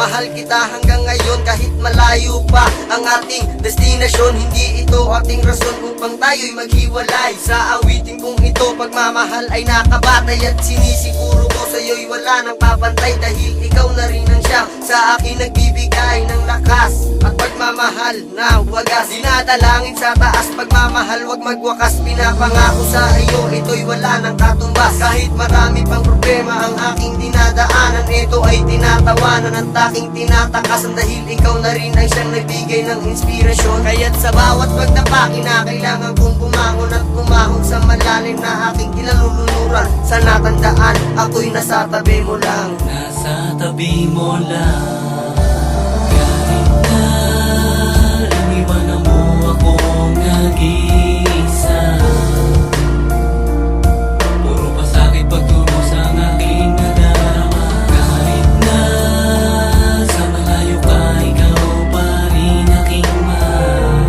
mahal kita hanggang ngayon kahit malayo pa ang ating destinasyon. Hindi ito ating rason upang tayo'y maghiwalay. Sa awitin kong ito, pagmamahal ay nakabatay at sinisiguro ko sa'yo'y wala nang papantay, dahil ikaw na rin ang siyang sa akin nagbibigay ng lakas at pagmamahal na wagas. Dinadalangin sa taas, pagmamahal wag magwakas. Pinapangako sa iyo, ito'y wala nang katumbas. Kahit marami pang problema ang aking dinadaanan, ito ay tinatawanan at aking tinatakasan, dahil ikaw na rin ang siyang nagbigay ng inspirasyon. Kaya't sa bawat pagdapa, kinakailangan kong bumangon at bumahog sa malalim na aking kinalululuran. Sa natandaan, ako'y nasa tabi mo lang. Nasa tabi mo lang. Kahit na iniwanan mo akong nag-iisa, puro pasakit pagturos ang aking nadarama. Kahit na sa malayo ka, ikaw pa rin aking mahal.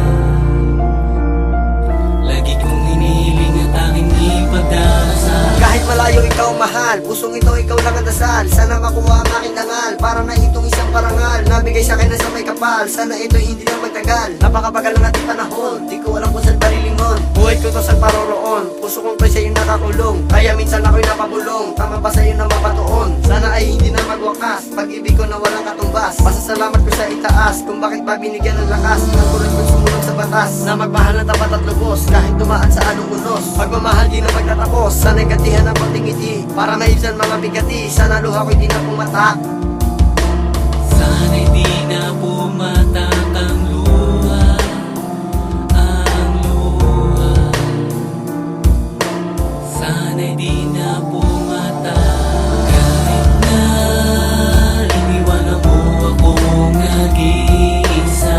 Lagi kong hinihiling at aking ipagdarasal. Kahit malayo ikaw mahal, pusong ito ikaw lang ang dasal. Sana makuha ang aking dangal, para na itong isang parangal nabigay sa akin na sa may kapal. Sana ito'y hindi na magtagal, napakabagal ng ating panahon. Di ko alam kung saan parilingon, buhay ko to saan paroroon. Puso kong pa sa'yo nakakulong, kaya minsan ako'y napabulong. Tama ba sa'yo na mapatuon? Sana ay hindi na magwakas, pag-ibig ko na walang katumbas. Pasasalamat ko sa itaas, kung bakit ba binigyan ng lakas. Nagulad kong sumunod sa batas, na magmahal na tapat at lubos, kahit dumaan sa anong unos. Pagmamahal di na magtatapos, sa negatihan ng konting ngiti, para maibsan mga bigati. Sana luha ko'y di na pumata. Sana'y di na pumatak ang luha, ang luha. Sana'y di na pumatak. Kahit na iniwanan mo akong nag-iisa,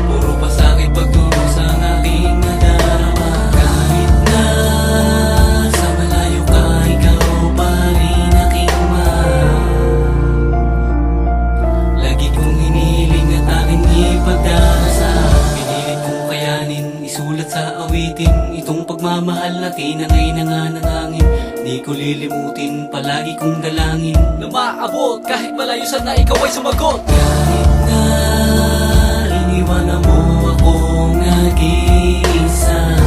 puro pasakit pagturos ang aking nadarama. Kahit na sa malayo ka, ikaw pa rin aking mahal. Lagi kong hinihiling at aking ipagdarasal. Pinilit kong kayanin, isulat sa awitin itong pagmamahal natin, ang ay nanganangangin. Di ko lilimutin, palagi kong dalangin na maabot kahit malayo sana ikaw ay sumagot. Kahit na iniwanan mo akong nag-iisa,